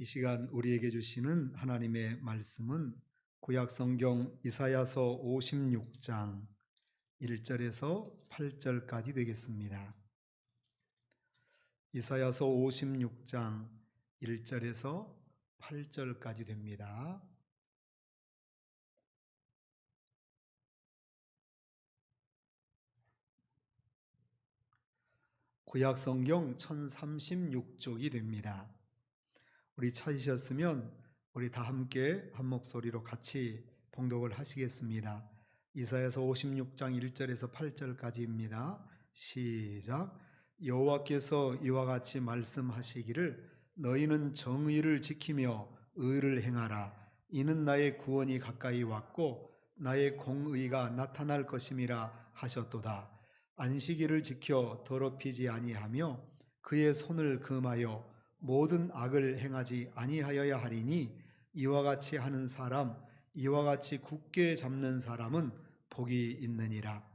이 시간 우리에게 주시는 하나님의 말씀은 구약 성경 이사야서 56장 1절에서 8절까지 되겠습니다. 이사야서 56장 1절에서 8절까지 됩니다. 구약 성경 1036쪽이 됩니다. 우리 찾으셨으면 우리 다 함께 한 목소리로 같이 봉독을 하시겠습니다. 이사야서 56장 1절에서 8절까지입니다. 시작. 여호와께서 이와 같이 말씀하시기를 너희는 정의를 지키며 의를 행하라. 이는 나의 구원이 가까이 왔고 나의 공의가 나타날 것임이라 하셨도다. 안식일을 지켜 더럽히지 아니하며 그의 손을 금하여 모든 악을 행하지 아니하여야 하리니 이와 같이 하는 사람, 이와 같이 굳게 잡는 사람은 복이 있느니라.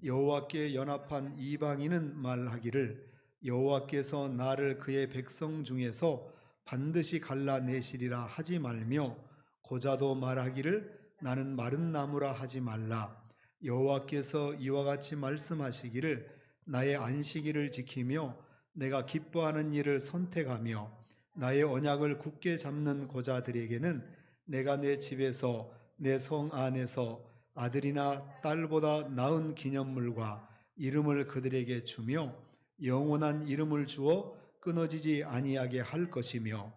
여호와께 연합한 이방인은 말하기를 여호와께서 나를 그의 백성 중에서 반드시 갈라내시리라 하지 말며 고자도 말하기를 나는 마른 나무라 하지 말라. 여호와께서 이와 같이 말씀하시기를 나의 안식일을 지키며 내가 기뻐하는 일을 선택하며 나의 언약을 굳게 잡는 고자들에게는 내가 내 집에서 내 성 안에서 아들이나 딸보다 나은 기념물과 이름을 그들에게 주며 영원한 이름을 주어 끊어지지 아니하게 할 것이며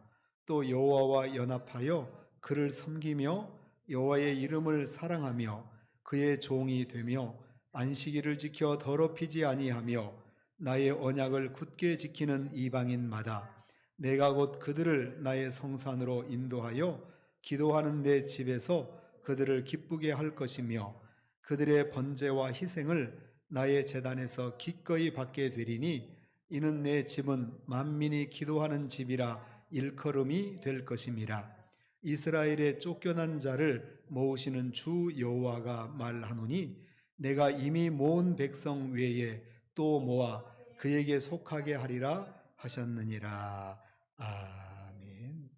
또 여호와와 연합하여 그를 섬기며 여호와의 이름을 사랑하며 그의 종이 되며 안식일을 지켜 더럽히지 아니하며 나의 언약을 굳게 지키는 이방인마다 내가 곧 그들을 나의 성산으로 인도하여 기도하는 내 집에서 그들을 기쁘게 할 것이며 그들의 번제와 희생을 나의 제단에서 기꺼이 받게 되리니 이는 내 집은 만민이 기도하는 집이라 일컬음이 될 것임이라. 이스라엘의 쫓겨난 자를 모으시는 주 여호와가 말하노니 내가 이미 모은 백성 외에 또 모아 그에게 속하게 하리라 하셨느니라. 아멘.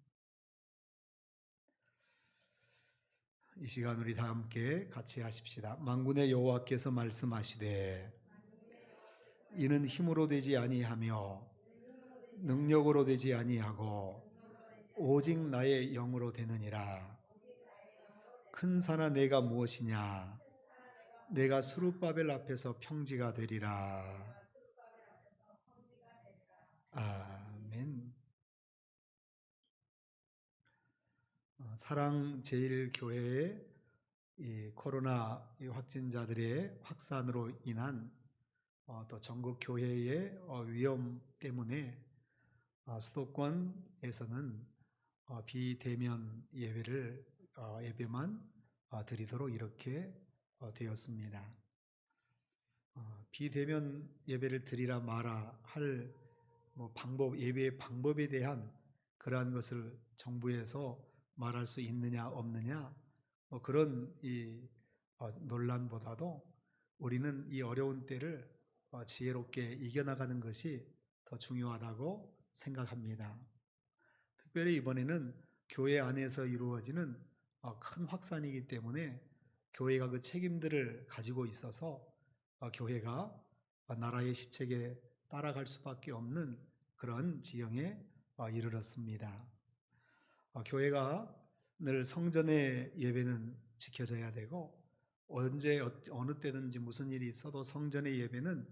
이 시간 우리 다 함께 같이 하십시다. 만군의 여호와께서 말씀하시되 이는 힘으로 되지 아니하며 능력으로 되지 아니하고 오직 나의 영으로 되느니라. 큰 산아 내가 무엇이냐? 내가 스룹바벨 앞에서 평지가 되리라. 아멘. 사랑제일교회의 이 코로나 확진자들의 확산으로 인한 또 전국 교회의 위험 때문에 수도권에서는 비대면 예배만 드리도록 이렇게 되었습니다. 비대면 예배를 드리라 마라 할 예배의 방법에 대한 그러한 것을 정부에서 말할 수 있느냐 없느냐 그런 논란보다도 우리는 이 어려운 때를 지혜롭게 이겨나가는 것이 더 중요하다고 생각합니다. 특별히 이번에는 교회 안에서 이루어지는 큰 확산이기 때문에 교회가 그 책임들을 가지고 있어서 교회가 나라의 시책에 따라갈 수밖에 없는 그런 지형에 이르렀습니다. 교회가 늘 성전의 예배는 지켜져야 되고 언제 어느 때든지 무슨 일이 있어도 성전의 예배는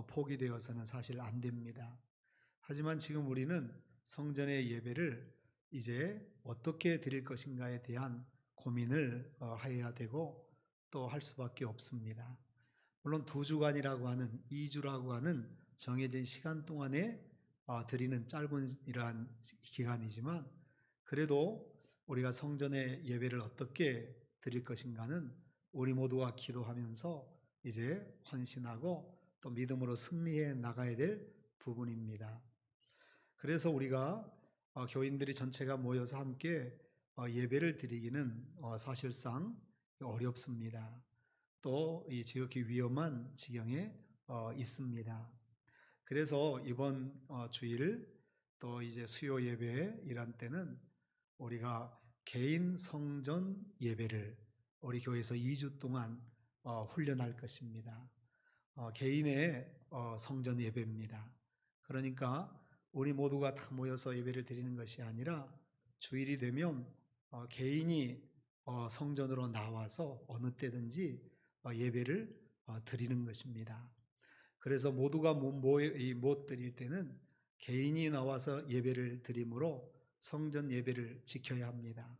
포기되어서는 사실 안 됩니다. 하지만 지금 우리는 성전의 예배를 이제 어떻게 드릴 것인가에 대한 고민을 해야 되고 또 할 수밖에 없습니다. 물론 2주간이라고 하는 2주라고 하는 정해진 시간 동안에 드리는 짧은 이러한 기간이지만 그래도 우리가 성전의 예배를 어떻게 드릴 것인가는 우리 모두가 기도하면서 이제 헌신하고 또 믿음으로 승리해 나가야 될 부분입니다. 그래서 우리가 교인들이 전체가 모여서 함께 예배를 드리기는 사실상 어렵습니다. 또 이 지극히 위험한 지경에 있습니다. 그래서 이번 주일 또 이제 수요 예배 이런 때는 우리가 개인 성전 예배를 우리 교회에서 2주 동안 훈련할 것입니다. 개인의 성전 예배입니다. 그러니까 우리 모두가 다 모여서 예배를 드리는 것이 아니라 주일이 되면 개인이 성전으로 나와서 어느 때든지 예배를 드리는 것입니다. 그래서 모두가 못 드릴 때는 개인이 나와서 예배를 드림으로 성전 예배를 지켜야 합니다.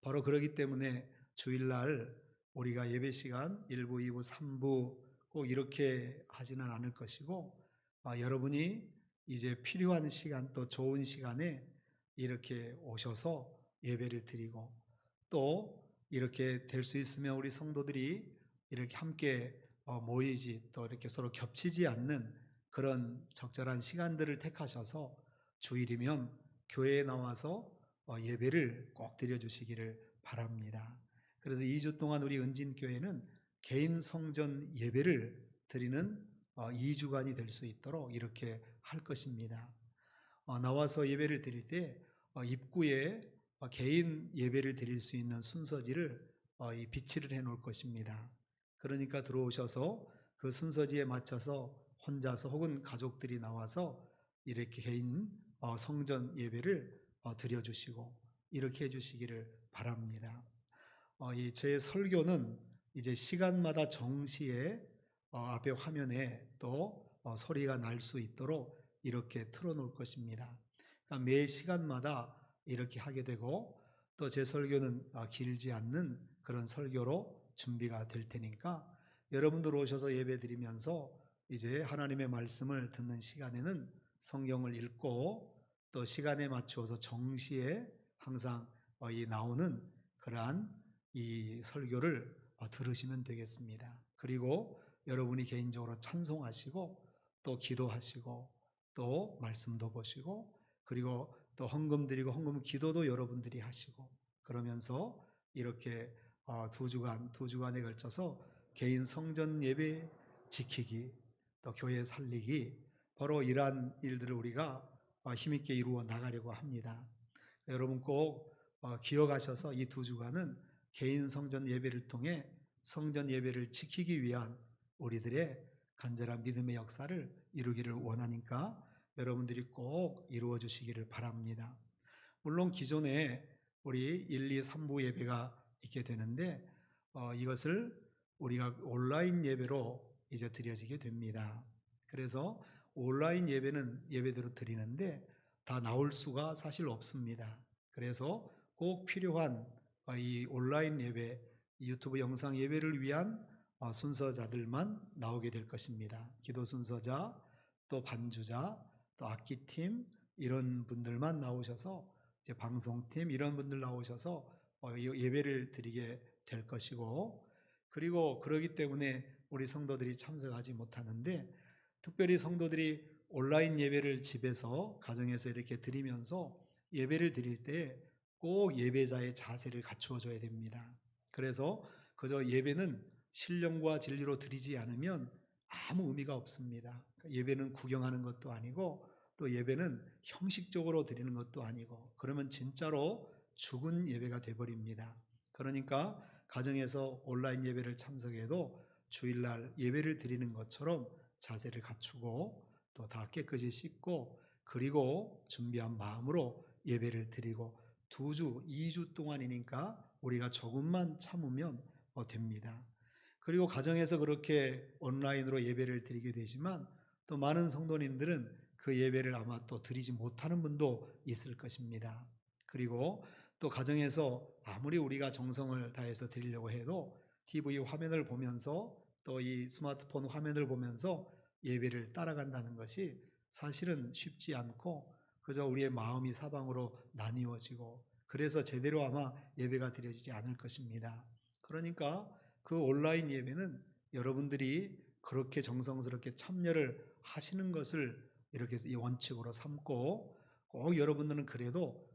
바로 그러기 때문에 주일날 우리가 예배 시간 1부, 2부, 3부 꼭 이렇게 하지는 않을 것이고 여러분이 이제 필요한 시간 또 좋은 시간에 이렇게 오셔서 예배를 드리고 또 이렇게 될 수 있으면 우리 성도들이 이렇게 함께 모이지 또 이렇게 서로 겹치지 않는 그런 적절한 시간들을 택하셔서 주일이면 교회에 나와서 예배를 꼭 드려주시기를 바랍니다. 그래서 2주 동안 우리 은진교회는 개인 성전 예배를 드리는 2주간이 될 수 있도록 이렇게 할 것입니다. 나와서 예배를 드릴 때 입구에 개인 예배를 드릴 수 있는 순서지를 비치를 해 놓을 것입니다. 그러니까 들어오셔서 그 순서지에 맞춰서 혼자서 혹은 가족들이 나와서 이렇게 개인 성전 예배를 드려주시고 이렇게 해주시기를 바랍니다. 제 설교는 이제 시간마다 정시에 앞에 화면에 또 소리가 날 수 있도록 이렇게 틀어놓을 것입니다. 그러니까 매 시간마다 이렇게 하게 되고 또 제 설교는 길지 않는 그런 설교로 준비가 될 테니까 여러분들 오셔서 예배 드리면서 이제 하나님의 말씀을 듣는 시간에는 성경을 읽고 또 시간에 맞추어서 정시에 항상 이 나오는 그러한 이 설교를 들으시면 되겠습니다. 그리고 여러분이 개인적으로 찬송하시고 또 기도하시고 또 말씀도 보시고 그리고 또 헌금 드리고 헌금 기도도 여러분들이 하시고 그러면서 이렇게 두 주간에 걸쳐서 개인 성전 예배 지키기 또 교회 살리기 바로 이러한 일들을 우리가 힘있게 이루어 나가려고 합니다. 여러분 꼭 기억하셔서 이 두 주간은 개인 성전 예배를 통해 성전 예배를 지키기 위한 우리들의 간절한 믿음의 역사를 이루기를 원하니까 여러분들이 꼭 이루어 주시기를 바랍니다. 물론 기존에 우리 1, 2, 3부 예배가 있게 되는데 이것을 우리가 온라인 예배로 이제 드려지게 됩니다. 그래서 온라인 예배는 예배대로 드리는데 다 나올 수가 사실 없습니다. 그래서 꼭 필요한 이 온라인 예배, 유튜브 영상 예배를 위한 순서자들만 나오게 될 것입니다. 기도 순서자, 또 반주자, 또 악기팀 이런 분들만 나오셔서 이제 방송팀 이런 분들 나오셔서 예배를 드리게 될 것이고 그리고 그러기 때문에 우리 성도들이 참석하지 못하는데 특별히 성도들이 온라인 예배를 집에서 가정에서 이렇게 드리면서 예배를 드릴 때 꼭 예배자의 자세를 갖추어 줘야 됩니다. 그래서 그저 예배는 신령과 진리로 드리지 않으면 아무 의미가 없습니다. 예배는 구경하는 것도 아니고 또 예배는 형식적으로 드리는 것도 아니고 그러면 진짜로 죽은 예배가 돼버립니다. 그러니까 가정에서 온라인 예배를 참석해도 주일날 예배를 드리는 것처럼 자세를 갖추고 또 다 깨끗이 씻고 그리고 준비한 마음으로 예배를 드리고 2주, 2주 동안이니까 우리가 조금만 참으면 됩니다. 그리고 가정에서 그렇게 온라인으로 예배를 드리게 되지만 또 많은 성도님들은 그 예배를 아마 또 드리지 못하는 분도 있을 것입니다. 그리고 또 가정에서 아무리 우리가 정성을 다해서 드리려고 해도 TV 화면을 보면서 또 이 스마트폰 화면을 보면서 예배를 따라간다는 것이 사실은 쉽지 않고 그저 우리의 마음이 사방으로 나뉘어지고 그래서 제대로 아마 예배가 드려지지 않을 것입니다. 그러니까 그 온라인 예배는 여러분들이 그렇게 정성스럽게 참여를 하시는 것을 이렇게 이 원칙으로 삼고 꼭 여러분들은 그래도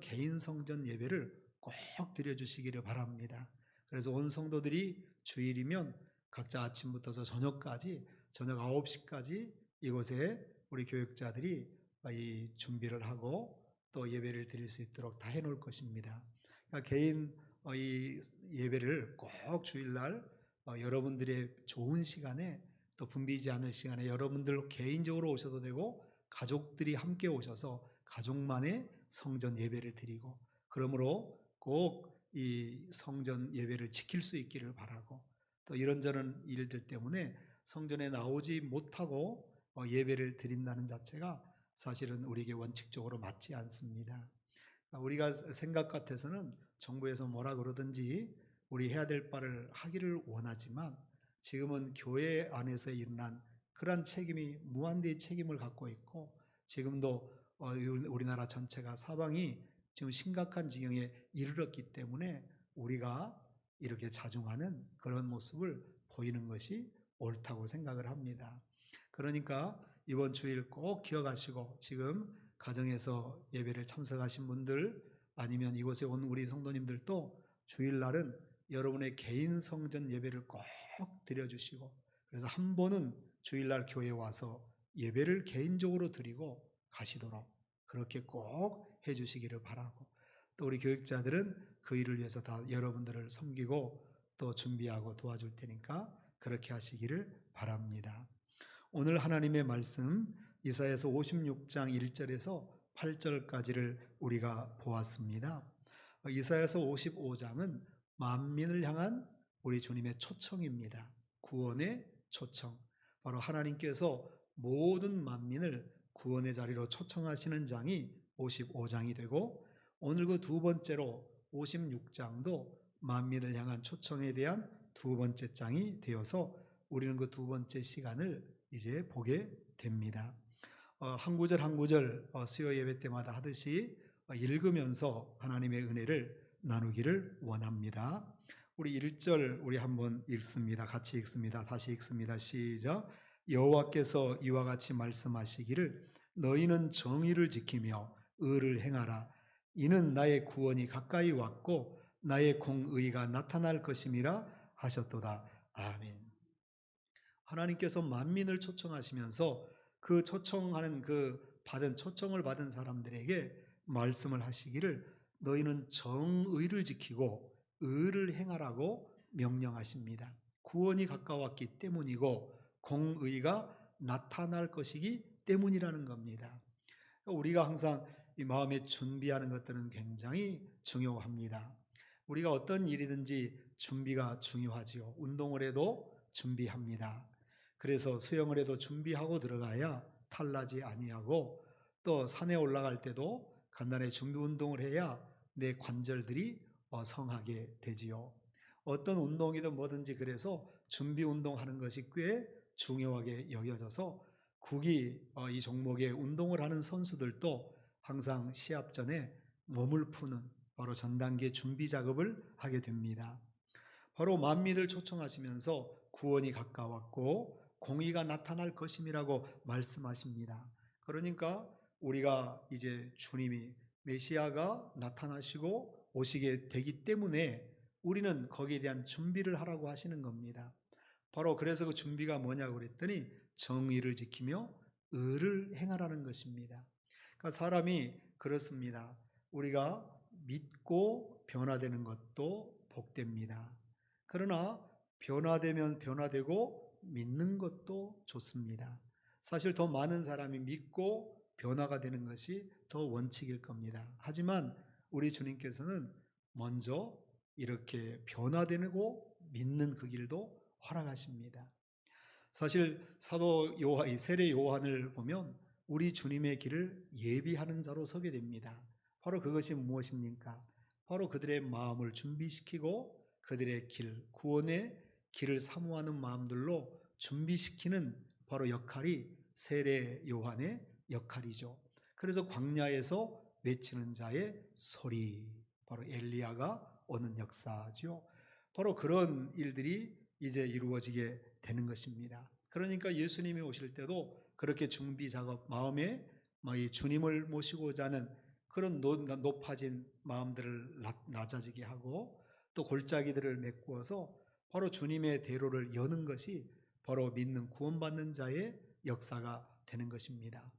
개인 성전 예배를 꼭 드려주시기를 바랍니다. 그래서 온 성도들이 주일이면 각자 아침부터 저녁 9시까지 이곳에 우리 교육자들이 이 준비를 하고 또 예배를 드릴 수 있도록 다 해놓을 것입니다. 그러니까 개인 이 예배를 꼭 주일날 여러분들의 좋은 시간에 또 붐비지 않을 시간에 여러분들 개인적으로 오셔도 되고 가족들이 함께 오셔서 가족만의 성전 예배를 드리고 그러므로 꼭 이 성전 예배를 지킬 수 있기를 바라고 또 이런저런 일들 때문에 성전에 나오지 못하고 예배를 드린다는 자체가 사실은 우리에게 원칙적으로 맞지 않습니다. 우리가 생각 같아서는 정부에서 뭐라 그러든지 우리 해야 될 바를 하기를 원하지만 지금은 교회 안에서 일어난 그러한 책임이 무한대의 책임을 갖고 있고 지금도 우리나라 전체가 사방이 지금 심각한 지경에 이르렀기 때문에 우리가 이렇게 자중하는 그런 모습을 보이는 것이 옳다고 생각을 합니다. 그러니까 이번 주일 꼭 기억하시고 지금 가정에서 예배를 참석하신 분들 아니면 이곳에 온 우리 성도님들도 주일날은 여러분의 개인 성전 예배를 꼭 드려주시고 그래서 한 번은 주일날 교회에 와서 예배를 개인적으로 드리고 가시도록 그렇게 꼭 해주시기를 바라고 또 우리 교육자들은 그 일을 위해서 다 여러분들을 섬기고 또 준비하고 도와줄 테니까 그렇게 하시기를 바랍니다. 오늘 하나님의 말씀 이사야서 56장 1절에서 8절까지를 우리가 보았습니다. 이사야서 55장은 만민을 향한 우리 주님의 초청입니다. 구원의 초청. 바로 하나님께서 모든 만민을 구원의 자리로 초청하시는 장이 55장이 되고 오늘 그 두 번째로 56장도 만민을 향한 초청에 대한 두 번째 장이 되어서 우리는 그 두 번째 시간을 이제 보게 됩니다. 한 구절 한 구절 수요 예배 때마다 하듯이 읽으면서 하나님의 은혜를 나누기를 원합니다. 우리 1절 우리 한번 읽습니다. 같이 읽습니다. 다시 읽습니다. 시작. 여호와께서 이와 같이 말씀하시기를 너희는 정의를 지키며 의를 행하라. 이는 나의 구원이 가까이 왔고 나의 공의가 나타날 것임이라 하셨도다. 아멘. 하나님께서 만민을 초청하시면서 그 초청하는 초청을 받은 사람들에게 말씀을 하시기를 너희는 정의를 지키고 의를 행하라고 명령하십니다. 구원이 가까웠기 때문이고 공의가 나타날 것이기 때문이라는 겁니다. 우리가 항상 이 마음에 준비하는 것들은 굉장히 중요합니다. 우리가 어떤 일이든지 준비가 중요하지요. 운동을 해도 준비합니다. 그래서 수영을 해도 준비하고 들어가야 탈나지 아니하고 또 산에 올라갈 때도 간단히 준비 운동을 해야 내 관절들이 성하게 되지요. 어떤 운동이든 뭐든지 그래서 준비 운동하는 것이 꽤 중요하게 여겨져서 이 종목에 운동을 하는 선수들도 항상 시합 전에 몸을 푸는 바로 전 단계 준비 작업을 하게 됩니다. 바로 만민을 초청하시면서 구원이 가까웠고 공의가 나타날 것임이라고 말씀하십니다. 그러니까 우리가 이제 주님이 메시아가 나타나시고 오시게 되기 때문에 우리는 거기에 대한 준비를 하라고 하시는 겁니다. 바로 그래서 그 준비가 뭐냐고 그랬더니 정의를 지키며 의를 행하라는 것입니다. 그러니까 사람이 그렇습니다. 우리가 믿고 변화되는 것도 복됩니다. 그러나 변화되면 변화되고 믿는 것도 좋습니다. 사실 더 많은 사람이 믿고 변화가 되는 것이 더 원칙일 겁니다. 하지만 우리 주님께서는 먼저 이렇게 변화되고 믿는 그 길도 허락하십니다. 사실 사도 요한, 세례 요한을 보면 우리 주님의 길을 예비하는 자로 서게 됩니다. 바로 그것이 무엇입니까? 바로 그들의 마음을 준비시키고 그들의 길, 구원의 길을 사모하는 마음들로 준비시키는 바로 역할이 세례 요한의 역할이죠. 그래서 광야에서 외치는 자의 소리, 바로 엘리야가 오는 역사죠. 바로 그런 일들이 이제 이루어지게 되는 것입니다. 그러니까 예수님이 오실 때도 그렇게 준비 작업, 마음에 주님을 모시고자 하는 그런 높아진 마음들을 낮아지게 하고 또 골짜기들을 메꾸어서 바로 주님의 대로를 여는 것이 바로 믿는 구원받는 자의 역사가 되는 것입니다.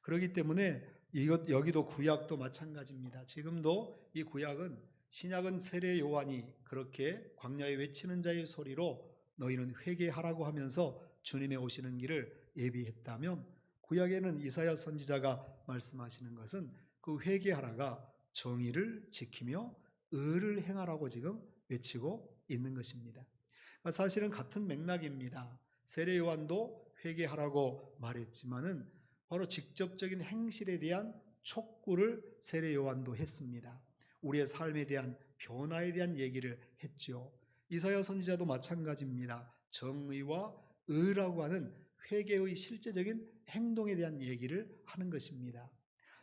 그렇기 때문에 여기도 구약도 마찬가지입니다. 지금도 이 구약은 신약은 세례 요한이 그렇게 광야에 외치는 자의 소리로 너희는 회개하라고 하면서 주님의 오시는 길을 예비했다면, 구약에는 이사야 선지자가 말씀하시는 것은 그 회개하라가 정의를 지키며 의를 행하라고 지금 외치고 있는 것입니다. 사실은 같은 맥락입니다. 세례 요한도 회개하라고 말했지만은 바로 직접적인 행실에 대한 촉구를 세례 요한도 했습니다. 우리의 삶에 대한 변화에 대한 얘기를 했죠. 이사야 선지자도 마찬가지입니다. 정의와 의라고 하는 회개의 실제적인 행동에 대한 얘기를 하는 것입니다.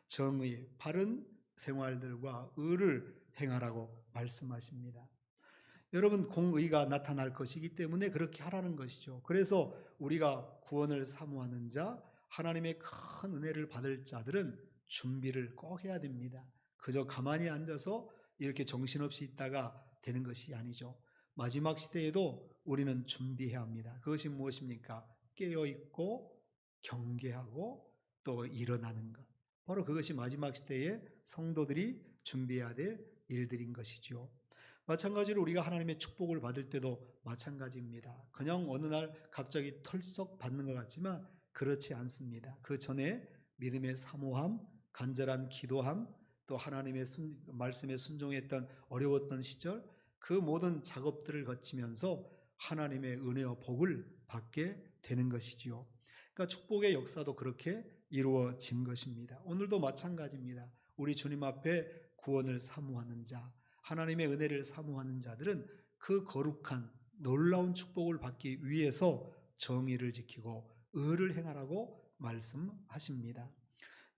정의, 바른 생활들과 의를 행하라고 말씀하십니다. 여러분, 공의가 나타날 것이기 때문에 그렇게 하라는 것이죠. 그래서 우리가 구원을 사모하는 자, 하나님의 큰 은혜를 받을 자들은 준비를 꼭 해야 됩니다. 그저 가만히 앉아서 이렇게 정신없이 있다가 되는 것이 아니죠. 마지막 시대에도 우리는 준비해야 합니다. 그것이 무엇입니까? 깨어있고 경계하고 또 일어나는 것. 바로 그것이 마지막 시대에 성도들이 준비해야 될 일들인 것이죠. 마찬가지로 우리가 하나님의 축복을 받을 때도 마찬가지입니다. 그냥 어느 날 갑자기 털썩 받는 것 같지만 그렇지 않습니다. 그 전에 믿음의 사모함, 간절한 기도함, 또 하나님의 말씀에 순종했던 어려웠던 시절, 그 모든 작업들을 거치면서 하나님의 은혜와 복을 받게 되는 것이지요. 그러니까 축복의 역사도 그렇게 이루어진 것입니다. 오늘도 마찬가지입니다. 우리 주님 앞에 구원을 사모하는 자, 하나님의 은혜를 사모하는 자들은 그 거룩한 놀라운 축복을 받기 위해서 정의를 지키고 의를 행하라고 말씀하십니다.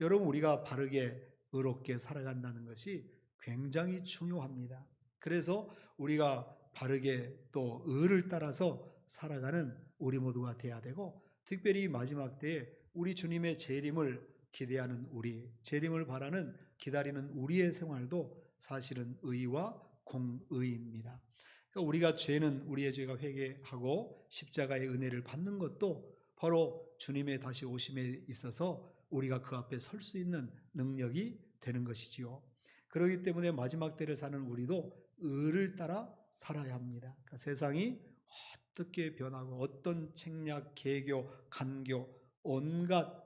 여러분, 우리가 바르게 의롭게 살아간다는 것이 굉장히 중요합니다. 그래서 우리가 바르게 또 의를 따라서 살아가는 우리 모두가 되어야 되고, 특별히 마지막 때에 우리 주님의 재림을 기대하는 우리, 재림을 바라는 기다리는 우리의 생활도 사실은 의와 공의입니다. 그러니까 우리가 우리의 죄가 회개하고 십자가의 은혜를 받는 것도 바로 주님의 다시 오심에 있어서 우리가 그 앞에 설 수 있는 능력이 되는 것이지요. 그렇기 때문에 마지막 때를 사는 우리도 의를 따라 살아야 합니다. 그러니까 세상이 어떻게 변하고 어떤 책략, 계교, 간교, 온갖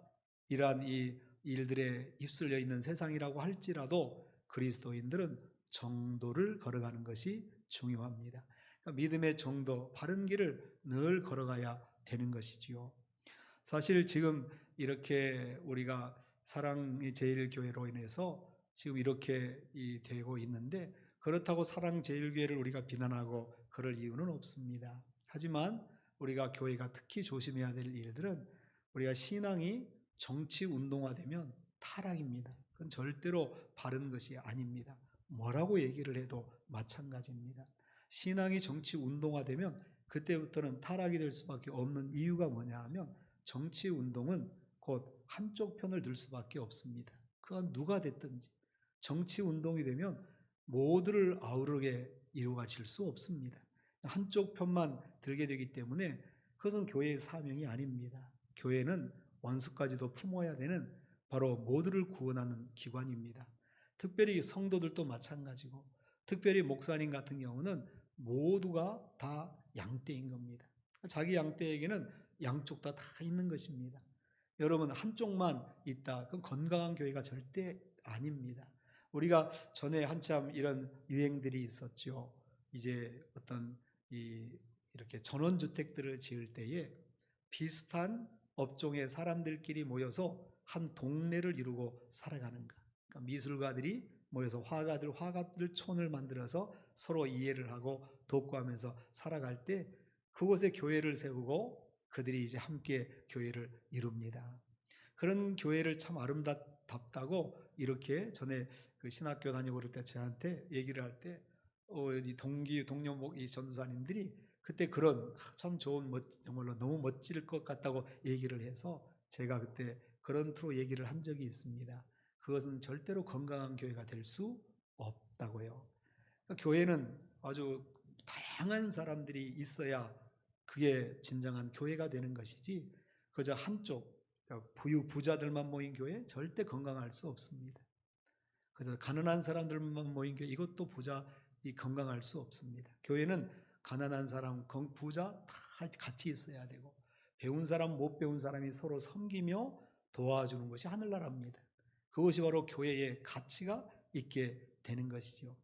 이러한 이 일들에 휩쓸려 있는 세상이라고 할지라도 그리스도인들은 정도를 걸어가는 것이 중요합니다. 그러니까 믿음의 정도, 바른 길을 늘 걸어가야 되는 것이지요. 사실 지금 이렇게 우리가 사랑의 제일교회로 인해서 지금 이렇게 되고 있는데, 그렇다고 사랑제일교회를 우리가 비난하고 그럴 이유는 없습니다. 하지만 우리가 교회가 특히 조심해야 될 일들은, 우리가 신앙이 정치 운동화되면 타락입니다. 그건 절대로 바른 것이 아닙니다. 뭐라고 얘기를 해도 마찬가지입니다. 신앙이 정치 운동화되면 그때부터는 타락이 될 수밖에 없는 이유가 뭐냐 하면, 정치 운동은 곧 한쪽 편을 들 수밖에 없습니다. 그건 누가 됐든지 정치 운동이 되면 모두를 아우르게 이루어질 수 없습니다. 한쪽 편만 들게 되기 때문에 그것은 교회의 사명이 아닙니다. 교회는 원수까지도 품어야 되는 바로 모두를 구원하는 기관입니다. 특별히 성도들도 마찬가지고, 특별히 목사님 같은 경우는 모두가 다 양떼인 겁니다. 자기 양떼에게는 양쪽 다 있는 것입니다. 여러분, 한쪽만 있다, 그건 건강한 교회가 절대 아닙니다. 우리가 전에 한참 이런 유행들이 있었죠. 이제 어떤 이렇게 전원주택들을 지을 때에 비슷한 업종의 사람들끼리 모여서 한 동네를 이루고 살아가는 것. 그러니까 미술가들이 모여서 화가들 촌을 만들어서 서로 이해를 하고 돕고하면서 살아갈 때 그곳에 교회를 세우고 그들이 이제 함께 교회를 이룹니다. 그런 교회를 참 아름답다고 이렇게 전에 그 신학교 다니고 그럴 때 저한테 얘기를 할 때 동료 이 전도사님들이 그때 그런 참 좋은 정말로 너무 멋질 것 같다고 얘기를 해서 제가 그때 그런 투로 얘기를 한 적이 있습니다. 그것은 절대로 건강한 교회가 될 수 없다고요. 그러니까 교회는 아주 다양한 사람들이 있어야 그게 진정한 교회가 되는 것이지, 그저 한쪽 부자들만 모인 교회 절대 건강할 수 없습니다. 그래서 가난한 사람들만 모인 교회, 이것도 건강할 수 없습니다. 교회는 가난한 사람, 부자 다 같이 있어야 되고, 배운 사람, 못 배운 사람이 서로 섬기며 도와주는 것이 하늘나라입니다. 그것이 바로 교회의 가치가 있게 되는 것이죠.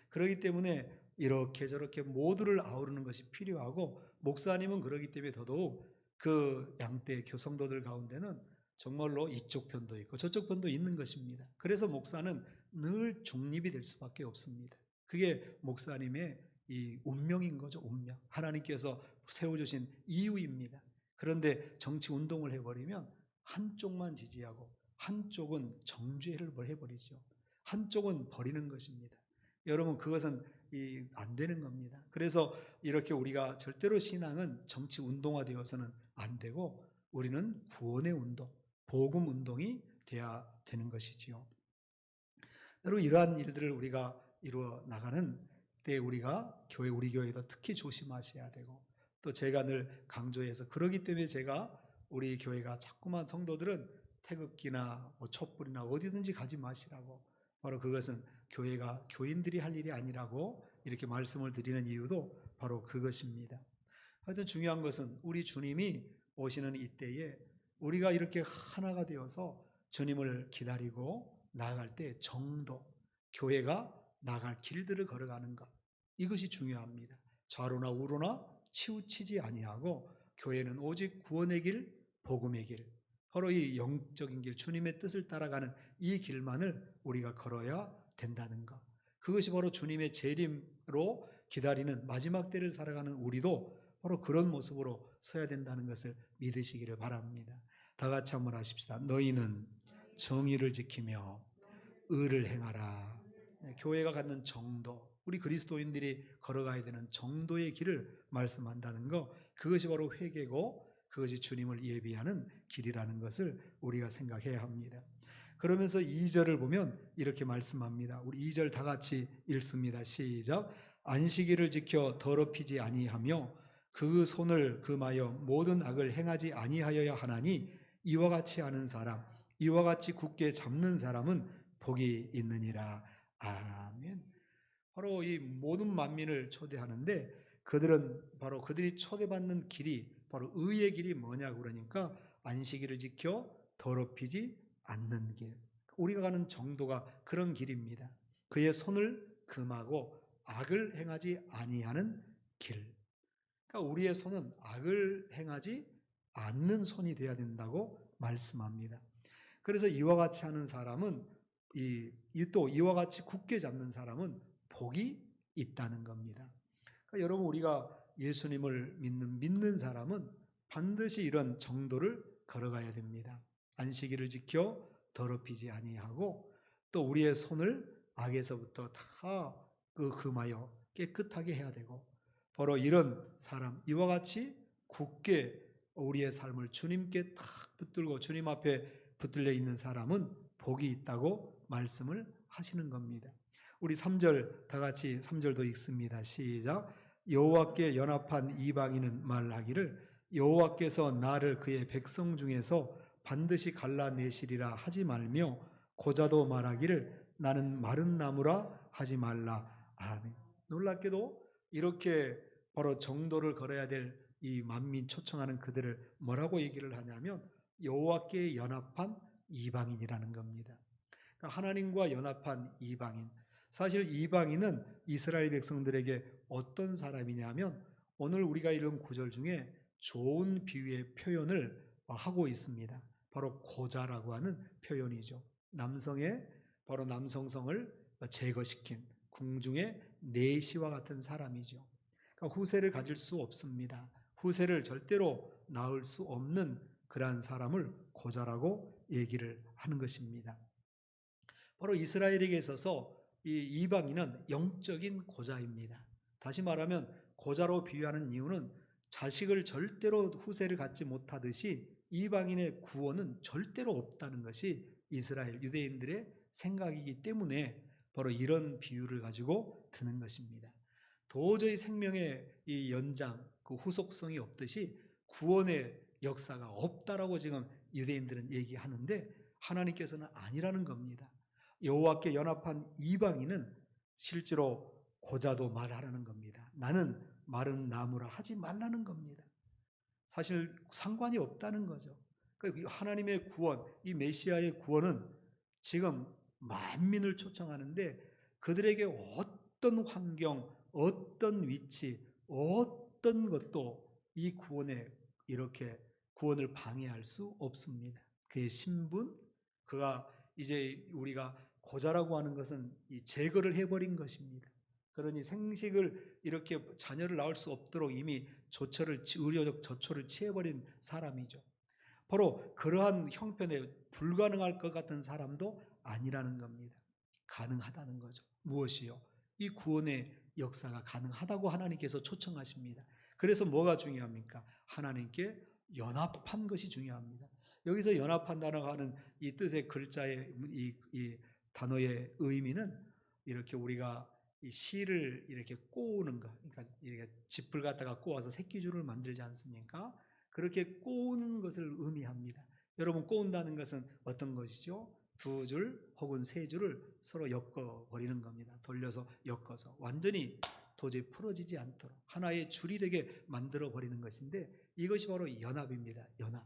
그렇기 때문에 이렇게 저렇게 모두를 아우르는 것이 필요하고, 목사님은 그렇기 때문에 더더욱 그 양떼 교성도들 가운데는 정말로 이쪽 편도 있고 저쪽 편도 있는 것입니다. 그래서 목사는 늘 중립이 될 수밖에 없습니다. 그게 목사님의 이 운명인 거죠. 운명. 하나님께서 세워주신 이유입니다. 그런데 정치 운동을 해버리면 한쪽만 지지하고 한쪽은 정죄를 해버리죠. 한쪽은 버리는 것입니다. 여러분, 그것은 안 되는 겁니다. 그래서 이렇게 우리가 절대로 신앙은 정치 운동화되어서는 안 되고, 우리는 구원의 운동, 복음 운동이 돼야 되는 것이지요. 여러분, 이러한 일들을 우리가 이루어 나가는 때 우리가 우리 교회도 특히 조심하셔야 되고, 또 제가 늘 강조해서, 그러기 때문에 제가 우리 교회가 자꾸만 성도들은 태극기나 촛불이나 어디든지 가지 마시라고, 바로 그것은 교회가 교인들이 할 일이 아니라고 이렇게 말씀을 드리는 이유도 바로 그것입니다. 하여튼 중요한 것은 우리 주님이 오시는 이때에 우리가 이렇게 하나가 되어서 주님을 기다리고 나아갈 때 정도, 교회가 나갈 길들을 걸어가는 것, 이것이 중요합니다. 좌로나 우로나 치우치지 아니하고, 교회는 오직 구원의 길, 복음의 길, 바로 이 영적인 길, 주님의 뜻을 따라가는 이 길만을 우리가 걸어야 된다는 것, 그것이 바로 주님의 재림으로 기다리는 마지막 때를 살아가는 우리도 바로 그런 모습으로 서야 된다는 것을 믿으시기를 바랍니다. 다 같이 한번 하십시다. 너희는 정의를 지키며 의를 행하라. 교회가 갖는 정도, 우리 그리스도인들이 걸어가야 되는 정도의 길을 말씀한다는 것, 그것이 바로 회개고 그것이 주님을 예비하는 길이라는 것을 우리가 생각해야 합니다. 그러면서 2절을 보면 이렇게 말씀합니다. 우리 2절 다 같이 읽습니다. 시작. 안식일을 지켜 더럽히지 아니하며 그 손을 금하여 모든 악을 행하지 아니하여야 하나니, 이와 같이 하는 사람, 이와 같이 굳게 잡는 사람은 복이 있느니라. 아멘. 바로 이 모든 만민을 초대하는데, 그들이 초대받는 길이 바로 의의 길이 뭐냐고 그러니까, 안식일을 지켜 더럽히지 않는 길, 우리가 가는 정도가 그런 길입니다. 그의 손을 금하고 악을 행하지 아니하는 길, 그러니까 우리의 손은 악을 행하지 않는 손이 되어야 된다고 말씀합니다. 그래서 이와 같이 하는 사람은, 또 이와 같이 굳게 잡는 사람은 복이 있다는 겁니다. 그러니까 여러분, 우리가 예수님을 믿는 사람은 반드시 이런 정도를 걸어가야 됩니다. 안식일을 지켜 더럽히지 아니하고, 또 우리의 손을 악에서부터 다 금하여 깨끗하게 해야 되고, 바로 이런 사람, 이와 같이 굳게 우리의 삶을 주님께 탁 붙들고 주님 앞에 붙들려 있는 사람은 복이 있다고 말씀을 하시는 겁니다. 우리 3절 다 같이 3절도 읽습니다. 시작. 여호와께 연합한 이방인은 말하기를, 여호와께서 나를 그의 백성 중에서 반드시 갈라내시리라 하지 말며, 고자도 말하기를 나는 마른 나무라 하지 말라. 아멘. 놀랍게도 이렇게 바로 정도를 걸어야 될 이 만민 초청하는 그들을 뭐라고 얘기를 하냐면, 여호와께 연합한 이방인이라는 겁니다. 그러니까 하나님과 연합한 이방인. 사실 이방인은 이스라엘 백성들에게 어떤 사람이냐면, 오늘 우리가 읽은 구절 중에 좋은 비유의 표현을 하고 있습니다. 바로 고자라고 하는 표현이죠. 바로 남성성을 제거시킨 궁중의 내시와 같은 사람이죠. 그러니까 후세를 가질 수 없습니다. 후세를 절대로 낳을 수 없는 그러한 사람을 고자라고 얘기를 하는 것입니다. 바로 이스라엘에게 있어서 이 이방인은 영적인 고자입니다. 다시 말하면 고자로 비유하는 이유는, 자식을 절대로 후세를 갖지 못하듯이 이방인의 구원은 절대로 없다는 것이 이스라엘 유대인들의 생각이기 때문에 바로 이런 비유를 가지고 드는 것입니다. 도저히 생명의 이 연장, 그 후속성이 없듯이 구원의 역사가 없다라고 지금 유대인들은 얘기하는데 하나님께서는 아니라는 겁니다. 여호와께 연합한 이방인은 실제로 고자도 말하라는 겁니다. 나는 마른 나무라 하지 말라는 겁니다. 사실 상관이 없다는 거죠. 하나님의 구원, 이 메시아의 구원은 지금 만민을 초청하는데 그들에게 어떤 환경, 어떤 위치, 어떤 것도 이 구원에 이렇게 구원을 방해할 수 없습니다. 그의 신분, 그가 이제 우리가 고자라고 하는 것은 이 제거를 해버린 것입니다. 그러니 생식을 이렇게 자녀를 낳을 수 없도록 이미 의료적 조처를 취해버린 사람이죠. 바로 그러한 형편에 불가능할 것 같은 사람도 아니라는 겁니다. 가능하다는 거죠. 무엇이요? 이 구원의 역사가 가능하다고 하나님께서 초청하십니다. 그래서 뭐가 중요합니까? 하나님께 연합한 것이 중요합니다. 여기서 연합한다고 하는 이 뜻의 글자의 이 단어의 의미는 이렇게 우리가 이 실을 이렇게 꼬우는 것, 그러니까 이렇게 짚을 갖다가 꼬아서 새끼줄을 만들지 않습니까? 그렇게 꼬우는 것을 의미합니다. 여러분, 꼬운다는 것은 어떤 것이죠? 두 줄 혹은 세 줄을 서로 엮어버리는 겁니다. 돌려서 엮어서 완전히 도저히 풀어지지 않도록 하나의 줄이 되게 만들어버리는 것인데 이것이 바로 연합입니다. 연합.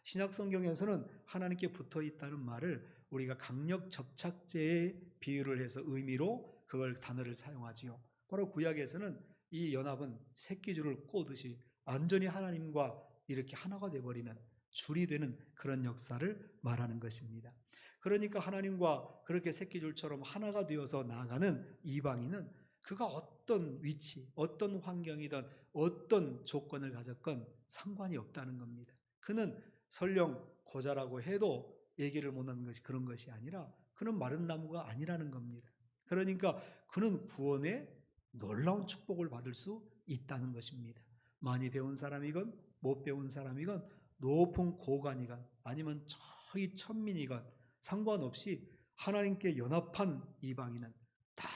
신약 성경에서는 하나님께 붙어 있다는 말을 우리가 강력 접착제에 비유를 해서 의미로 그걸 단어를 사용하지요. 바로 구약에서는 이 연합은 새끼줄을 꼬듯이 완전히 하나님과 이렇게 하나가 되어버리는 줄이 되는 그런 역사를 말하는 것입니다. 그러니까 하나님과 그렇게 새끼줄처럼 하나가 되어서 나아가는 이방인은 그가 어떤 위치, 어떤 환경이든 어떤 조건을 가졌건 상관이 없다는 겁니다. 그는 설령 고자라고 해도 얘기를 못하는 것이 그런 것이 아니라 그는 마른 나무가 아니라는 겁니다. 그러니까 그는 구원의 놀라운 축복을 받을 수 있다는 것입니다. 많이 배운 사람이건 못 배운 사람이건 높은 고관이건 아니면 저희 천민이건 상관없이 하나님께 연합한 이방인은 다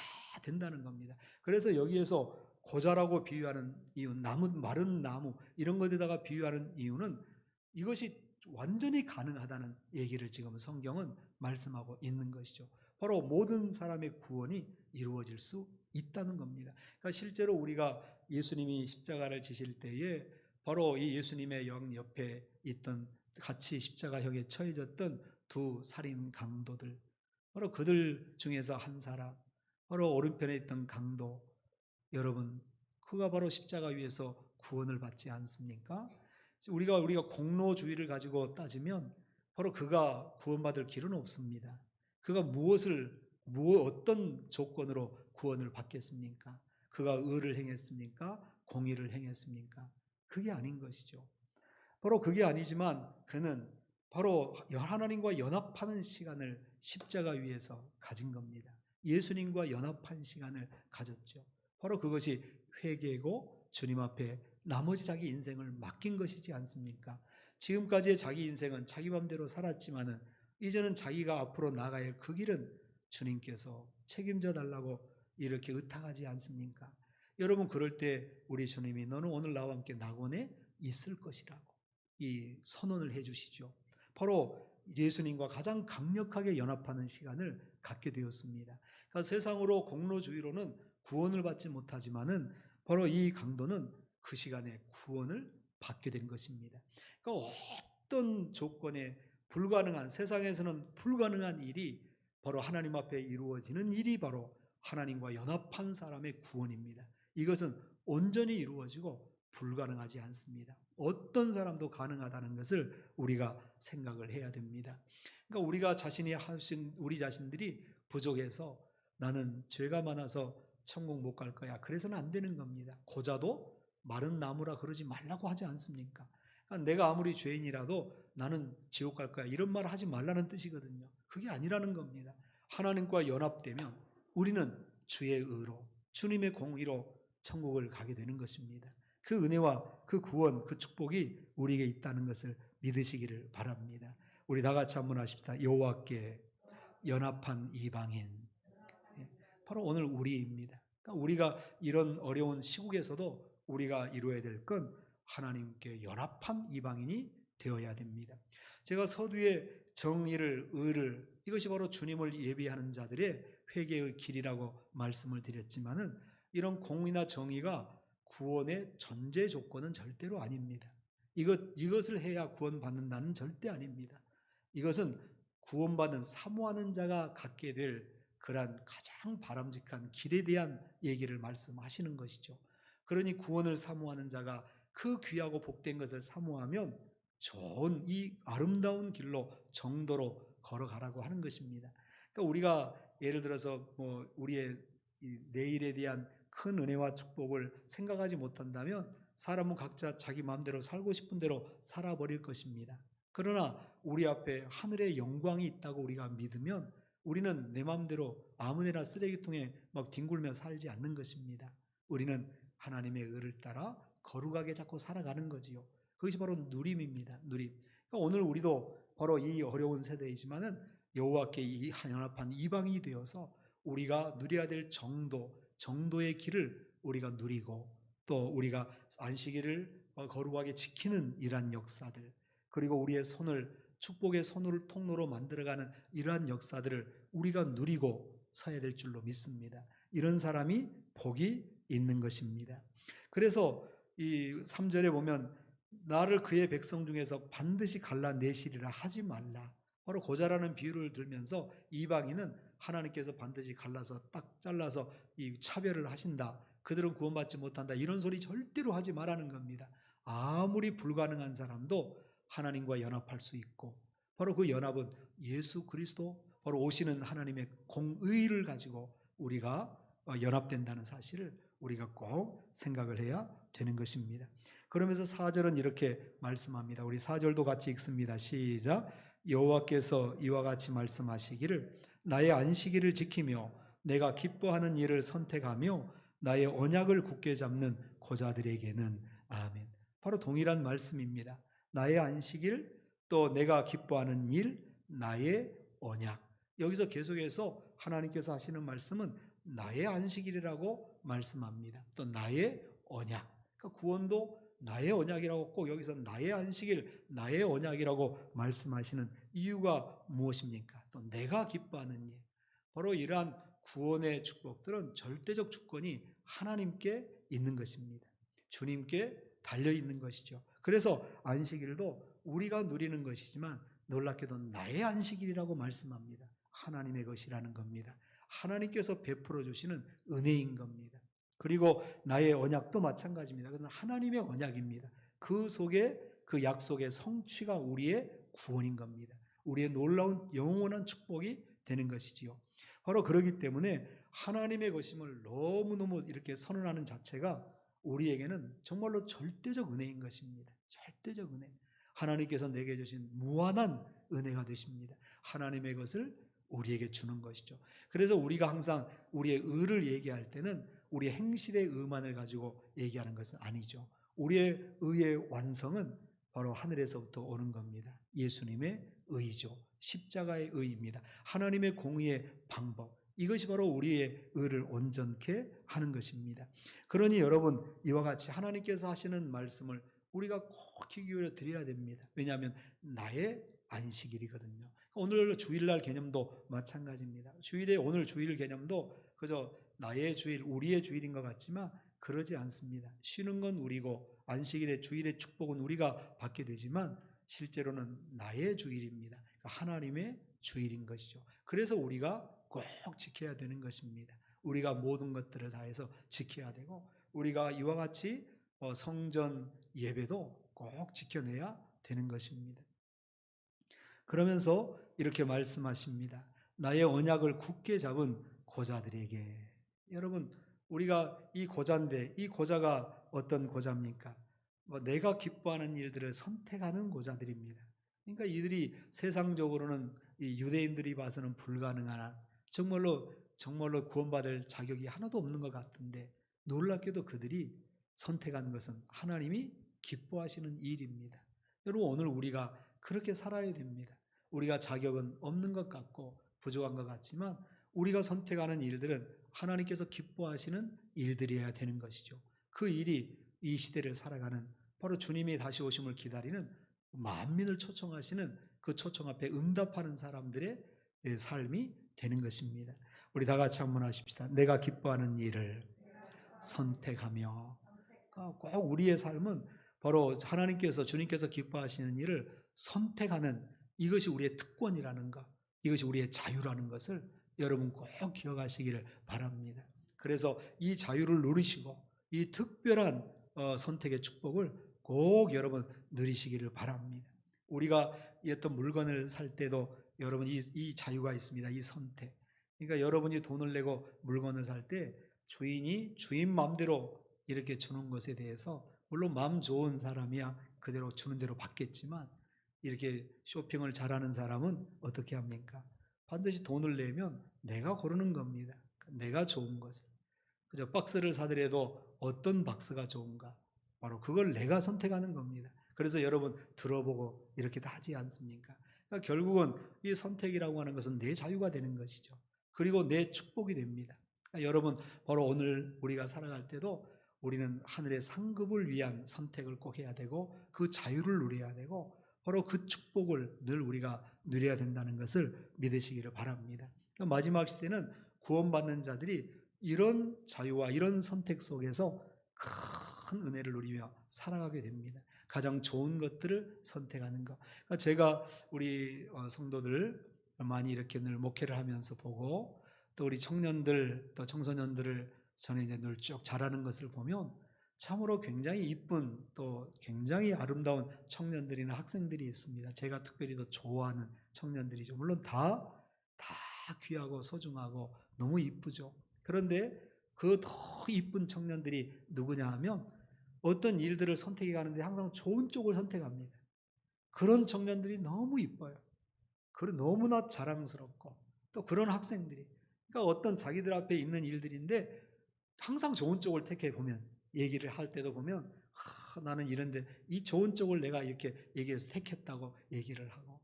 된다는 겁니다. 그래서 여기에서 고자라고 비유하는 이유, 나무, 마른 나무 이런 것에다가 비유하는 이유는 이것이 완전히 가능하다는 얘기를 지금 성경은 말씀하고 있는 것이죠. 바로 모든 사람의 구원이 이루어질 수 있다는 겁니다. 그러니까 실제로 우리가 예수님이 십자가를 지실 때에 바로 이 예수님의 영 옆에 있던 같이 십자가형에 처해졌던 두 살인 강도들, 바로 그들 중에서 한 사람, 바로 오른편에 있던 강도, 여러분 그가 바로 십자가 위에서 구원을 받지 않습니까? 우리가 공로주의를 가지고 따지면 바로 그가 구원받을 길은 없습니다. 그가 어떤 조건으로 구원을 받겠습니까? 그가 의를 행했습니까? 공의를 행했습니까? 그게 아닌 것이죠. 바로 그게 아니지만 그는 바로 하나님과 연합하는 시간을 십자가 위에서 가진 겁니다. 예수님과 연합한 시간을 가졌죠. 바로 그것이 회개고 주님 앞에 나머지 자기 인생을 맡긴 것이지 않습니까? 지금까지의 자기 인생은 자기 맘대로 살았지만은 이제는 자기가 앞으로 나가야 할 그 길은 주님께서 책임져 달라고 이렇게 의탁하지 않습니까? 여러분 그럴 때 우리 주님이 너는 오늘 나와 함께 낙원에 있을 것이라고 이 선언을 해 주시죠. 바로 예수님과 가장 강력하게 연합하는 시간을 갖게 되었습니다. 그러니까 세상으로 공로주의로는 구원을 받지 못하지만은 바로 이 강도는 그 시간에 구원을 받게 된 것입니다. 그러니까 어떤 조건에 불가능한, 세상에서는 불가능한 일이 바로 하나님 앞에 이루어지는 일이 바로 하나님과 연합한 사람의 구원입니다. 이것은 온전히 이루어지고 불가능하지 않습니다. 어떤 사람도 가능하다는 것을 우리가 생각을 해야 됩니다. 그러니까 우리가 자신이 하신 우리 자신들이 부족해서 나는 죄가 많아서 천국 못 갈 거야. 그래서는 안 되는 겁니다. 고자도 마른 나무라 그러지 말라고 하지 않습니까? 그러니까 내가 아무리 죄인이라도 나는 지옥 갈 거야. 이런 말을 하지 말라는 뜻이거든요. 그게 아니라는 겁니다. 하나님과 연합되면 우리는 주의 의로, 주님의 공의로 천국을 가게 되는 것입니다. 그 은혜와 그 구원, 그 축복이 우리에게 있다는 것을 믿으시기를 바랍니다. 우리 다 같이 한번 하십시다. 여호와께 연합한 이방인. 바로 오늘 우리입니다. 그러니까 우리가 이런 어려운 시국에서도 우리가 이루어야 될 건 하나님께 연합한 이방인이 되어야 됩니다. 제가 서두에 정의를, 의를, 이것이 바로 주님을 예비하는 자들의 회개의 길이라고 말씀을 드렸지만은, 이런 공의나 정의가 구원의 전제 조건은 절대로 아닙니다. 이것을 해야 구원받는다는 절대 아닙니다. 이것은 구원받은 사모하는 자가 갖게 될 그러한 가장 바람직한 길에 대한 얘기를 말씀하시는 것이죠. 그러니 구원을 사모하는 자가 그 귀하고 복된 것을 사모하면 좋은 이 아름다운 길로 정도로 걸어가라고 하는 것입니다. 그러니까 우리가 예를 들어서 우리의 내일에 대한 큰 은혜와 축복을 생각하지 못한다면 사람은 각자 자기 마음대로 살고 싶은 대로 살아버릴 것입니다. 그러나 우리 앞에 하늘의 영광이 있다고 우리가 믿으면 우리는 내 마음대로 아무데나 쓰레기통에 막 뒹굴며 살지 않는 것입니다. 우리는 하나님의 의를 따라 거룩하게 자꾸 살아가는 거지요. 그것이 바로 누림입니다. 누림. 그러니까 오늘 우리도 바로 이 어려운 세대이지만은 여호와께 이 연합한 이방이 되어서 우리가 누려야 될 정도의 길을 우리가 누리고, 또 우리가 안식일을 거룩하게 지키는 이러한 역사들, 그리고 우리의 손을 축복의 손을 통로로 만들어가는 이러한 역사들을 우리가 누리고 서야 될 줄로 믿습니다. 이런 사람이 복이 있는 것입니다. 그래서 이 3절에 보면 나를 그의 백성 중에서 반드시 갈라내시리라 하지 말라. 바로 고자라는 비유를 들면서 이방인은 하나님께서 반드시 갈라서 딱 잘라서 이 차별을 하신다, 그들은 구원받지 못한다, 이런 소리 절대로 하지 말라는 겁니다. 아무리 불가능한 사람도 하나님과 연합할 수 있고, 바로 그 연합은 예수 그리스도, 바로 오시는 하나님의 공의를 가지고 우리가 연합된다는 사실을 우리가 꼭 생각을 해야 되는 것입니다. 그러면서 4절은 이렇게 말씀합니다. 우리 4절도 같이 읽습니다. 시작. 여호와께서 이와 같이 말씀하시기를 나의 안식일을 지키며 내가 기뻐하는 일을 선택하며 나의 언약을 굳게 잡는 고자들에게는 아멘. 바로 동일한 말씀입니다. 나의 안식일, 또 내가 기뻐하는 일, 나의 언약. 여기서 계속해서 하나님께서 하시는 말씀은 나의 안식일이라고 말씀합니다. 또 나의 언약. 그러니까 구원도 나의 언약이라고, 꼭 여기서 나의 안식일, 나의 언약이라고 말씀하시는 이유가 무엇입니까? 또 내가 기뻐하는 일. 바로 이러한 구원의 축복들은 절대적 주권이 하나님께 있는 것입니다. 주님께 달려 있는 것이죠. 그래서 안식일도 우리가 누리는 것이지만 놀랍게도 나의 안식일이라고 말씀합니다. 하나님의 것이라는 겁니다. 하나님께서 베풀어 주시는 은혜인 겁니다. 그리고 나의 언약도 마찬가지입니다. 그것은 하나님의 언약입니다. 그 속에, 그 약속의 성취가 우리의 구원인 겁니다. 우리의 놀라운 영원한 축복이 되는 것이지요. 바로 그렇기 때문에 하나님의 것임을 너무너무 이렇게 선언하는 자체가 우리에게는 정말로 절대적 은혜인 것입니다. 절대적 은혜. 하나님께서 내게 주신 무한한 은혜가 되십니다. 하나님의 것을 우리에게 주는 것이죠. 그래서 우리가 항상 우리의 의를 얘기할 때는 우리의 행실의 의만을 가지고 얘기하는 것은 아니죠. 우리의 의의 완성은 바로 하늘에서부터 오는 겁니다. 예수님의 의죠. 십자가의 의입니다. 하나님의 공의의 방법. 이것이 바로 우리의 의를 온전케 하는 것입니다. 그러니 여러분, 이와 같이 하나님께서 하시는 말씀을 우리가 꼭 귀 기울여 드려야 됩니다. 왜냐하면 나의 안식일이거든요. 오늘 주일날 개념도 마찬가지입니다. 오늘 주일 개념도 그저 나의 주일, 우리의 주일인 것 같지만 그러지 않습니다. 쉬는 건 우리고 안식일의 주일의 축복은 우리가 받게 되지만 실제로는 나의 주일입니다. 하나님의 주일인 것이죠. 그래서 우리가 꼭 지켜야 되는 것입니다. 우리가 모든 것들을 다해서 지켜야 되고, 우리가 이와 같이 성전 예배도 꼭 지켜내야 되는 것입니다. 그러면서 이렇게 말씀하십니다. 나의 언약을 굳게 잡은 고자들에게. 여러분, 우리가 이 고자인데 이 고자가 어떤 고자입니까? 내가 기뻐하는 일들을 선택하는 고자들입니다. 그러니까 이들이 세상적으로는 이 유대인들이 봐서는 불가능한, 정말로 구원받을 자격이 하나도 없는 것 같은데 놀랍게도 그들이 선택한 것은 하나님이 기뻐하시는 일입니다. 여러분, 오늘 우리가 그렇게 살아야 됩니다. 우리가 자격은 없는 것 같고 부족한 것 같지만 우리가 선택하는 일들은 하나님께서 기뻐하시는 일들이어야 되는 것이죠. 그 일이 이 시대를 살아가는 바로 주님의 다시 오심을 기다리는 만민을 초청하시는 그 초청 앞에 응답하는 사람들의 삶이 되는 것입니다. 우리 다 같이 한번 하십시다. 내가 기뻐하는 일을 선택하며. 꼭 우리의 삶은 바로 하나님께서, 주님께서 기뻐하시는 일을 선택하는, 이것이 우리의 특권이라는 것, 이것이 우리의 자유라는 것을 여러분 꼭 기억하시기를 바랍니다. 그래서 이 자유를 누리시고 이 특별한 선택의 축복을 꼭 여러분 누리시기를 바랍니다. 우리가 어떤 물건을 살 때도 여러분 이 자유가 있습니다. 이 선택. 그러니까 여러분이 돈을 내고 물건을 살 때 주인이 주인 마음대로 이렇게 주는 것에 대해서, 물론 마음 좋은 사람이야 그대로 주는 대로 받겠지만, 이렇게 쇼핑을 잘하는 사람은 어떻게 합니까? 반드시 돈을 내면 내가 고르는 겁니다. 내가 좋은 것을. 그저 박스를 사더라도 어떤 박스가 좋은가, 바로 그걸 내가 선택하는 겁니다. 그래서 여러분 들어보고 이렇게 다 하지 않습니까? 그러니까 결국은 이 선택이라고 하는 것은 내 자유가 되는 것이죠. 그리고 내 축복이 됩니다. 그러니까 여러분, 바로 오늘 우리가 살아갈 때도 우리는 하늘의 상급을 위한 선택을 꼭 해야 되고, 그 자유를 누려야 되고, 바로 그 축복을 늘 우리가 누려야 된다는 것을 믿으시기를 바랍니다. 그러니까 마지막 시대는 구원받는 자들이 이런 자유와 이런 선택 속에서 큰 은혜를 누리며 살아가게 됩니다. 가장 좋은 것들을 선택하는 것. 그러니까 제가 우리 성도들 많이 이렇게 늘 목회를 하면서 보고, 또 우리 청년들, 또 청소년들을 저는 이제 늘 쭉 자라는 것을 보면 참으로 굉장히 이쁜, 또 굉장히 아름다운 청년들이나 학생들이 있습니다. 제가 특별히 더 좋아하는 청년들이죠. 물론 다 귀하고 소중하고 너무 이쁘죠. 그런데 그 더 이쁜 청년들이 누구냐 하면 어떤 일들을 선택해 가는데 항상 좋은 쪽을 선택합니다. 그런 청년들이 너무 이뻐요. 그리고 너무나 자랑스럽고, 또 그런 학생들이, 그러니까 어떤 자기들 앞에 있는 일들인데 항상 좋은 쪽을 택해 보면, 얘기를 할 때도 보면 나는 이런데 이 좋은 쪽을 내가 이렇게 얘기해서 택했다고 얘기를 하고,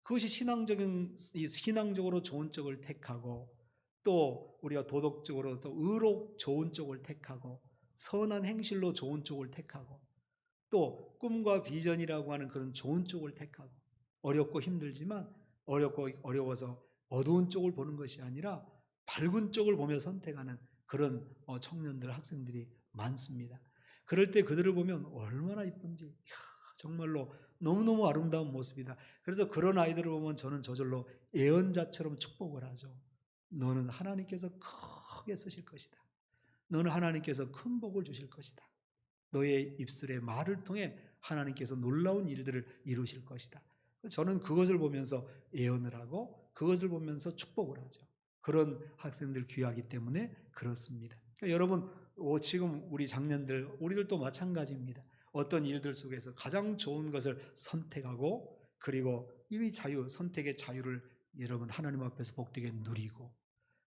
그것이 신앙적으로 좋은 쪽을 택하고, 또 우리가 도덕적으로 또 의로 좋은 쪽을 택하고, 선한 행실로 좋은 쪽을 택하고, 또 꿈과 비전이라고 하는 그런 좋은 쪽을 택하고, 어렵고 힘들지만 어려워서 어두운 쪽을 보는 것이 아니라 밝은 쪽을 보며 선택하는 그런 청년들, 학생들이 많습니다. 그럴 때 그들을 보면 얼마나 이쁜지, 정말로 너무너무 아름다운 모습이다. 그래서 그런 아이들을 보면 저는 저절로 예언자처럼 축복을 하죠. 너는 하나님께서 크게 쓰실 것이다. 너는 하나님께서 큰 복을 주실 것이다. 너의 입술의 말을 통해 하나님께서 놀라운 일들을 이루실 것이다. 저는 그것을 보면서 예언을 하고 그것을 보면서 축복을 하죠. 그런 학생들 귀하기 때문에 그렇습니다. 그러니까 여러분, 지금 우리 장년들, 우리들도 마찬가지입니다. 어떤 일들 속에서 가장 좋은 것을 선택하고, 그리고 이 자유, 선택의 자유를 여러분 하나님 앞에서 복되게 누리고,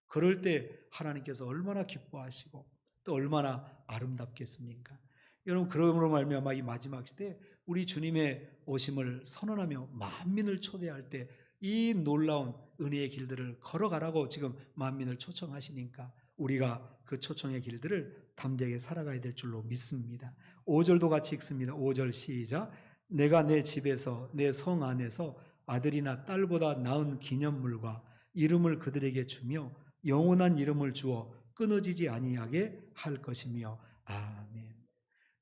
그럴 때 하나님께서 얼마나 기뻐하시고 또 얼마나 아름답겠습니까? 여러분, 그러므로 말미암아 이 마지막 시대에 우리 주님의 오심을 선언하며 만민을 초대할 때 이 놀라운 은혜의 길들을 걸어가라고 지금 만민을 초청하시니까 우리가 그 초청의 길들을 담대하게 살아가야 될 줄로 믿습니다. 5절도 같이 읽습니다. 5절 시작. 내가 내 집에서 내 성 안에서 아들이나 딸보다 나은 기념물과 이름을 그들에게 주며 영원한 이름을 주어 끊어지지 아니하게 할 것이며. 아멘.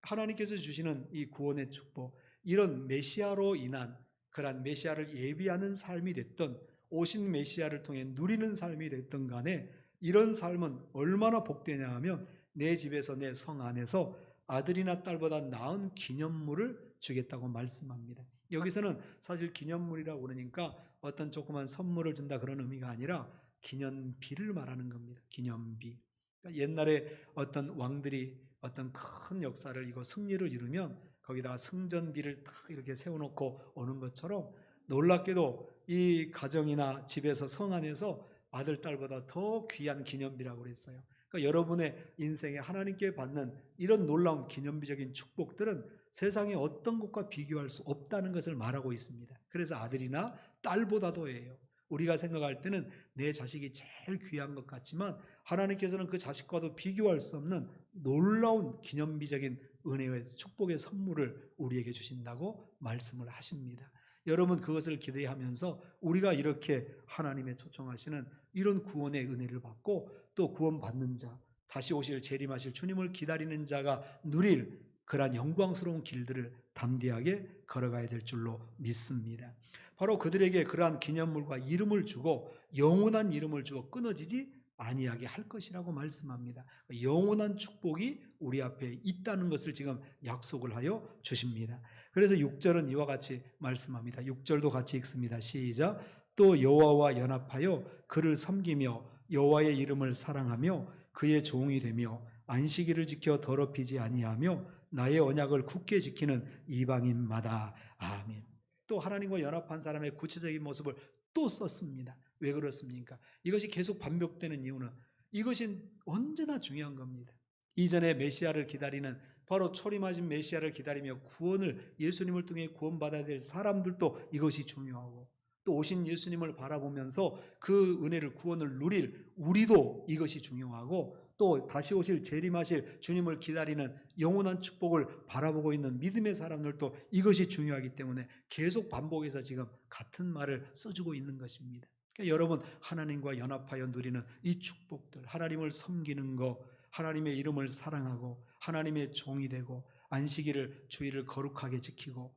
하나님께서 주시는 이 구원의 축복, 이런 메시아로 인한 그러한 메시아를 예비하는 삶이 됐던, 오신 메시아를 통해 누리는 삶이 됐던 간에 이런 삶은 얼마나 복되냐 하면 내 집에서 내 성 안에서 아들이나 딸보다 나은 기념물을 주겠다고 말씀합니다. 여기서는 사실 기념물이라고 그러니까 어떤 조그만 선물을 준다 그런 의미가 아니라 기념비를 말하는 겁니다. 기념비. 그러니까 옛날에 어떤 왕들이 어떤 큰 역사를, 이거 승리를 이루면 거기다가 승전비를 딱 이렇게 세워놓고 오는 것처럼, 놀랍게도 이 가정이나 집에서 성 안에서 아들, 딸보다 더 귀한 기념비라고 그랬어요. 그러니까 여러분의 인생에 하나님께 받는 이런 놀라운 기념비적인 축복들은 세상의 어떤 것과 비교할 수 없다는 것을 말하고 있습니다. 그래서 아들이나 딸보다도예요. 우리가 생각할 때는 내 자식이 제일 귀한 것 같지만 하나님께서는 그 자식과도 비교할 수 없는 놀라운 기념비적인 은혜의 축복의 선물을 우리에게 주신다고 말씀을 하십니다. 여러분 그것을 기대하면서 우리가 이렇게 하나님의 초청하시는 이런 구원의 은혜를 받고 또 구원받는 자, 다시 오실 재림하실 주님을 기다리는 자가 누릴 그러한 영광스러운 길들을 담대하게 걸어가야 될 줄로 믿습니다. 바로 그들에게 그러한 기념물과 이름을 주고 영원한 이름을 주어 끊어지지 아니하게 할 것이라고 말씀합니다. 영원한 축복이 우리 앞에 있다는 것을 지금 약속을 하여 주십니다. 그래서 6절은 이와 같이 말씀합니다. 6절도 같이 읽습니다. 시작. 또 여호와와 연합하여 그를 섬기며 여호와의 이름을 사랑하며 그의 종이 되며 안식일을 지켜 더럽히지 아니하며 나의 언약을 굳게 지키는 이방인마다. 아멘. 또 하나님과 연합한 사람의 구체적인 모습을 또 썼습니다. 왜 그렇습니까? 이것이 계속 반복되는 이유는 이것이 언제나 중요한 겁니다. 이전에 메시아를 기다리는 바로 초림하신 메시아를 기다리며 구원을 예수님을 통해 구원받아야 될 사람들도 이것이 중요하고 또 오신 예수님을 바라보면서 그 은혜를 구원을 누릴 우리도 이것이 중요하고 또 다시 오실 재림하실 주님을 기다리는 영원한 축복을 바라보고 있는 믿음의 사람들도 이것이 중요하기 때문에 계속 반복해서 지금 같은 말을 써주고 있는 것입니다. 그러니까 여러분 하나님과 연합하여 누리는 이 축복들, 하나님을 섬기는 것, 하나님의 이름을 사랑하고 하나님의 종이 되고 안식일을 주일을 거룩하게 지키고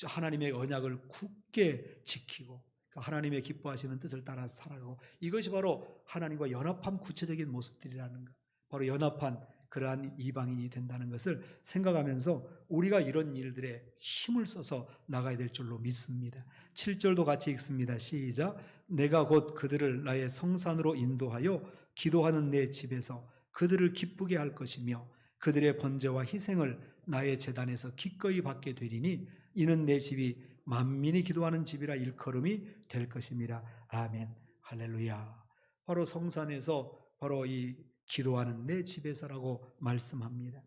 하나님의 언약을 굳게 지키고 하나님의 기뻐하시는 뜻을 따라 살아가고 이것이 바로 하나님과 연합한 구체적인 모습들이라는 것, 바로 연합한 그러한 이방인이 된다는 것을 생각하면서 우리가 이런 일들에 힘을 써서 나가야 될 줄로 믿습니다. 7절도 같이 읽습니다. 시작. 내가 곧 그들을 나의 성산으로 인도하여 기도하는 내 집에서 그들을 기쁘게 할 것이며 그들의 번제와 희생을 나의 제단에서 기꺼이 받게 되리니 이는 내 집이 만민이 기도하는 집이라 일컬음이 될 것임이라. 아멘. 할렐루야. 바로 성산에서 바로 이 기도하는 내 집에서라고 말씀합니다.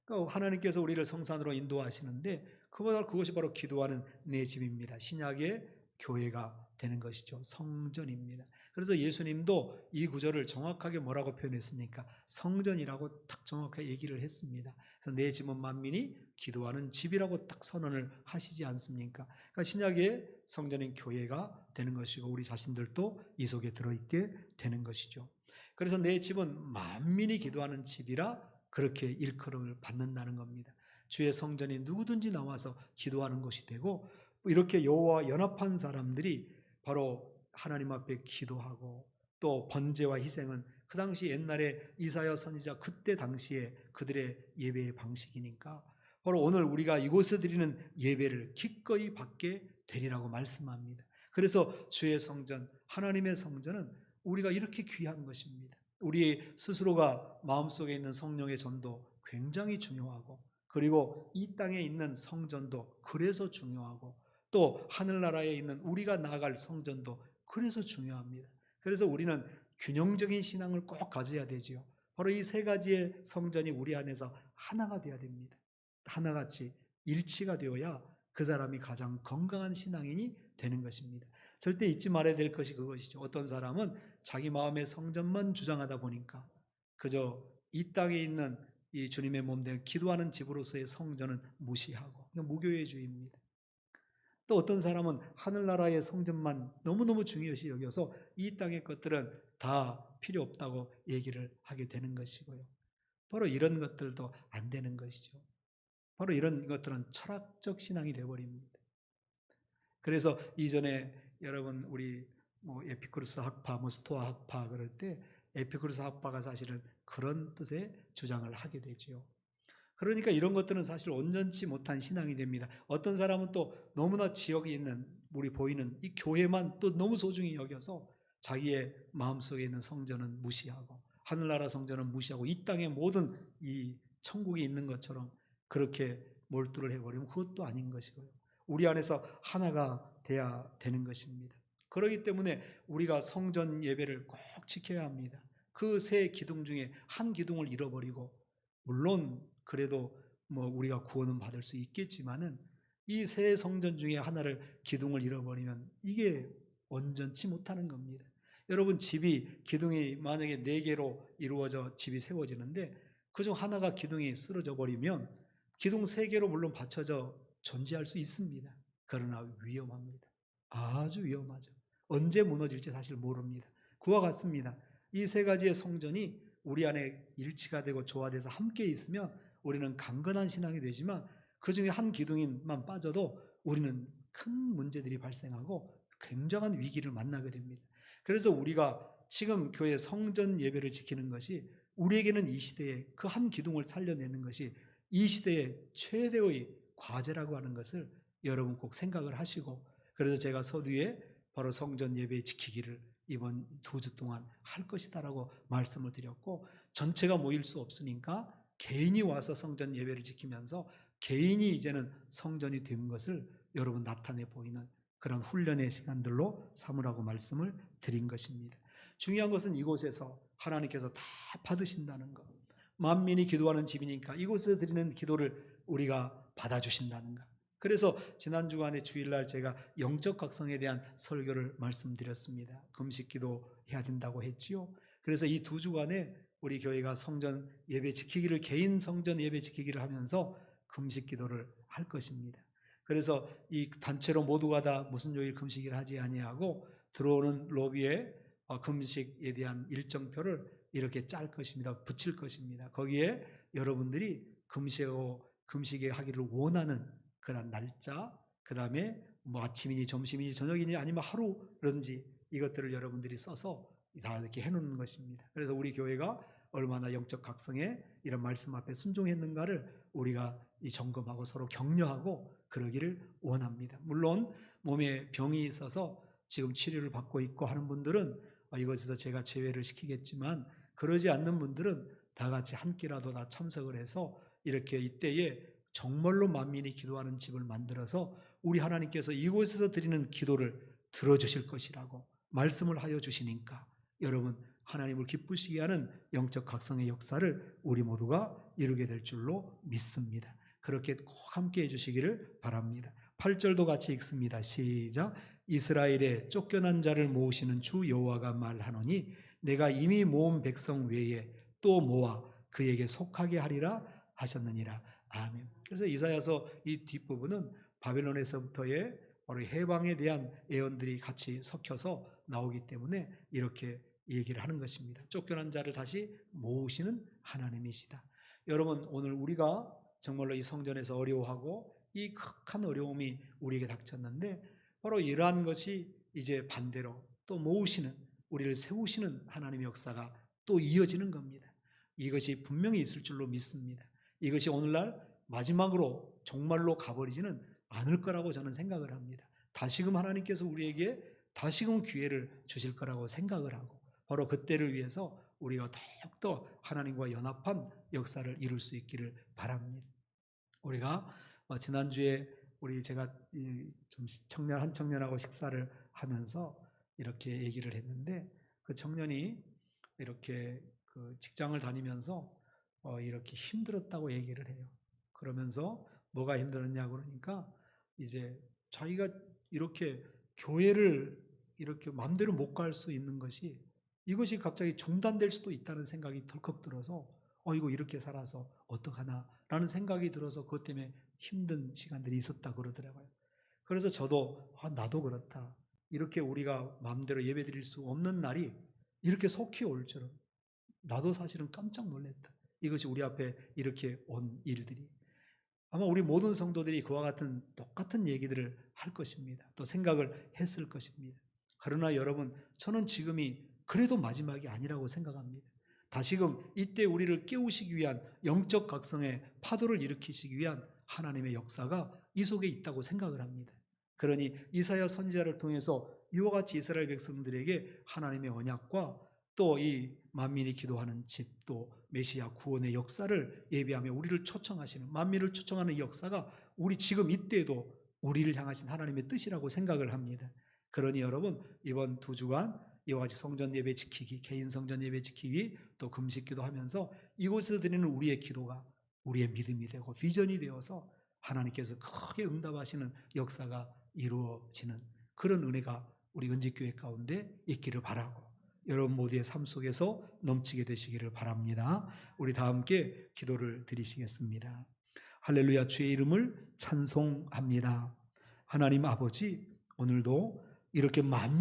그러니까 하나님께서 우리를 성산으로 인도하시는데 그것이 바로 기도하는 내 집입니다. 신약의 교회가 되는 것이죠. 성전입니다. 그래서 예수님도 이 구절을 정확하게 뭐라고 표현했습니까? 성전이라고 딱 정확하게 얘기를 했습니다. 그래서 내 집은 만민이 기도하는 집이라고 딱 선언을 하시지 않습니까? 그러니까 신약의 성전인 교회가 되는 것이고 우리 자신들도 이 속에 들어있게 되는 것이죠. 그래서 내 집은 만민이 기도하는 집이라 그렇게 일컬음을 받는다는 겁니다. 주의 성전이 누구든지 나와서 기도하는 것이 되고 이렇게 여호와와 연합한 사람들이 바로 하나님 앞에 기도하고 또 번제와 희생은 그 당시 옛날에 이사야 선지자 그때 당시에 그들의 예배의 방식이니까 바로 오늘 우리가 이곳에 드리는 예배를 기꺼이 받게 되리라고 말씀합니다. 그래서 주의 성전, 하나님의 성전은 우리가 이렇게 귀한 것입니다. 우리 스스로가 마음속에 있는 성령의 전도 굉장히 중요하고 그리고 이 땅에 있는 성전도 그래서 중요하고 또 하늘나라에 있는 우리가 나아갈 성전도 그래서 중요합니다. 그래서 우리는 균형적인 신앙을 꼭 가져야 되지요. 바로 이 세 가지의 성전이 우리 안에서 하나가 되어야 됩니다. 하나같이 일치가 되어야 그 사람이 가장 건강한 신앙인이 되는 것입니다. 절대 잊지 말아야 될 것이 그것이죠. 어떤 사람은 자기 마음의 성전만 주장하다 보니까 그저 이 땅에 있는 이 주님의 몸된 기도하는 집으로서의 성전은 무시하고 무교회주의입니다. 또 어떤 사람은 하늘나라의 성전만 너무너무 중요시 여겨서 이 땅의 것들은 다 필요 없다고 얘기를 하게 되는 것이고요. 바로 이런 것들도 안 되는 것이죠. 바로 이런 것들은 철학적 신앙이 되어버립니다. 그래서 이전에 여러분 우리 에피쿠르스 학파, 스토아 학파 그럴 때 에피쿠르스 학파가 사실은 그런 뜻의 주장을 하게 되죠. 그러니까 이런 것들은 사실 온전치 못한 신앙이 됩니다. 어떤 사람은 또 너무나 지역에 있는 우리 보이는 이 교회만 또 너무 소중히 여겨서 자기의 마음속에 있는 성전은 무시하고 하늘나라 성전은 무시하고 이 땅의 모든 이 천국이 있는 것처럼 그렇게 몰두를 해버리면 그것도 아닌 것이고요. 우리 안에서 하나가 돼야 되는 것입니다. 그렇기 때문에 우리가 성전 예배를 꼭 지켜야 합니다. 그 세 기둥 중에 한 기둥을 잃어버리고 물론 그래도 우리가 구원은 받을 수 있겠지만은 이 세 성전 중에 하나를 기둥을 잃어버리면 이게 온전치 못하는 겁니다. 여러분 집이 기둥이 만약에 4개로 이루어져 집이 세워지는데 그중 하나가 기둥이 쓰러져 버리면 기둥 3개로 물론 받쳐져 존재할 수 있습니다. 그러나 위험합니다. 아주 위험하죠. 언제 무너질지 사실 모릅니다. 그와 같습니다. 이 3가지의 성전이 우리 안에 일치가 되고 조화돼서 함께 있으면 우리는 강건한 신앙이 되지만 그 중에 한 기둥만 빠져도 우리는 큰 문제들이 발생하고 굉장한 위기를 만나게 됩니다. 그래서 우리가 지금 교회 성전 예배를 지키는 것이 우리에게는 이 시대에 그 한 기둥을 살려내는 것이 이 시대의 최대의 과제라고 하는 것을 여러분 꼭 생각을 하시고, 그래서 제가 서두에 바로 성전 예배 지키기를 이번 2주 동안 할 것이다라고 말씀을 드렸고, 전체가 모일 수 없으니까 개인이 와서 성전 예배를 지키면서 개인이 이제는 성전이 된 것을 여러분 나타내 보이는 그런 훈련의 시간들로 삼으라고 말씀을 드린 것입니다. 중요한 것은 이곳에서 하나님께서 다 받으신다는 것, 만민이 기도하는 집이니까 이곳에서 드리는 기도를 우리가 받아주신다는 것. 그래서 지난 주간에 주일날 제가 영적 각성에 대한 설교를 말씀드렸습니다. 금식 기도 해야 된다고 했지요. 그래서 이 2주간에 우리 교회가 성전 예배 지키기를, 개인 성전 예배 지키기를 하면서 금식 기도를 할 것입니다. 그래서 이 단체로 모두가 다 무슨 요일 금식을 하지 아니하고 들어오는 로비에 금식에 대한 일정표를 이렇게 짤 것입니다. 붙일 것입니다. 거기에 여러분들이 금식에 하기를 원하는 그런 날짜, 그 다음에 뭐 아침이니 점심이니 저녁이니 아니면 하루든지 이것들을 여러분들이 써서 다 이렇게 해놓는 것입니다. 그래서 우리 교회가 얼마나 영적 각성에 이런 말씀 앞에 순종했는가를 우리가 이 점검하고 서로 격려하고 그러기를 원합니다. 물론 몸에 병이 있어서 지금 치료를 받고 있고 하는 분들은 이것에서 제가 제외를 시키겠지만, 그러지 않는 분들은 다 같이 한 끼라도 다 참석을 해서 이렇게 이때에 정말로 만민이 기도하는 집을 만들어서 우리 하나님께서 이곳에서 드리는 기도를 들어주실 것이라고 말씀을 하여 주시니까 여러분 하나님을 기쁘시게 하는 영적 각성의 역사를 우리 모두가 이루게 될 줄로 믿습니다. 그렇게 꼭 함께 해주시기를 바랍니다. 8절도 같이 읽습니다. 시작. 이스라엘의 쫓겨난 자를 모으시는 주 여호와가 말하노니 내가 이미 모은 백성 외에 또 모아 그에게 속하게 하리라 하셨느니라. 아멘. 그래서 이사야서 이 뒷부분은 바벨론에서부터의 바로 해방에 대한 예언들이 같이 섞여서 나오기 때문에 이렇게 얘기를 하는 것입니다. 쫓겨난 자를 다시 모으시는 하나님이시다. 여러분 오늘 우리가 정말로 이 성전에서 어려워하고 이 극한 어려움이 우리에게 닥쳤는데 바로 이러한 것이 이제 반대로 또 모으시는, 우리를 세우시는 하나님의 역사가 또 이어지는 겁니다. 이것이 분명히 있을 줄로 믿습니다. 이것이 오늘날 마지막으로 정말로 가버리지는 않을 거라고 저는 생각을 합니다. 다시금 하나님께서 우리에게 다시금 기회를 주실 거라고 생각을 하고 바로 그때를 위해서 우리가 더욱더 하나님과 연합한 역사를 이룰 수 있기를 바랍니다. 우리가 지난주에 제가 한 청년하고 식사를 하면서 이렇게 얘기를 했는데, 그 청년이 이렇게 그 직장을 다니면서 이렇게 힘들었다고 얘기를 해요. 그러면서 뭐가 힘들었냐 그러니까 이제 자기가 이렇게 교회를 이렇게 마음대로 못 갈 수 있는 것이, 이것이 갑자기 중단될 수도 있다는 생각이 덜컥 들어서 이거 이렇게 살아서 어떡하나 라는 생각이 들어서 그것 때문에 힘든 시간들이 있었다 그러더라고요. 그래서 저도 나도 그렇다. 이렇게 우리가 마음대로 예배드릴 수 없는 날이 이렇게 속히 올 줄은 나도 사실은 깜짝 놀랐다. 이것이 우리 앞에 이렇게 온 일들이 아마 우리 모든 성도들이 그와 같은 똑같은 얘기들을 할 것입니다. 또 생각을 했을 것입니다. 그러나 여러분, 저는 지금이 그래도 마지막이 아니라고 생각합니다. 다시금 이때 우리를 깨우시기 위한 영적 각성의 파도를 일으키시기 위한 하나님의 역사가 이 속에 있다고 생각을 합니다. 그러니 이사야 선지자를 통해서 이와 같이 이스라엘 백성들에게 하나님의 언약과 또 이 만민이 기도하는 집, 또 메시아 구원의 역사를 예비하며 우리를 초청하시는, 만민을 초청하는 이 역사가 우리 지금 이때에도 우리를 향하신 하나님의 뜻이라고 생각을 합니다. 그러니 여러분 이번 2주간 이와 같이 성전 예배 지키기, 개인 성전 예배 지키기, 또 금식 기도하면서 이곳에서 드리는 우리의 기도가 우리의 믿음이 되고 비전이 되어서 하나님께서 크게 응답하시는 역사가 이루어지는 그런 은혜가 우리 은직교회 가운데 있기를 바라고, 여러분 모두의 삶 속에서 넘치게 되시기를 바랍니다. 우리 다 함께 기도를 드리시겠습니다. 할렐루야, 주의 이름을 찬송합니다. 하나님 아버지, 오늘도 이렇게 만민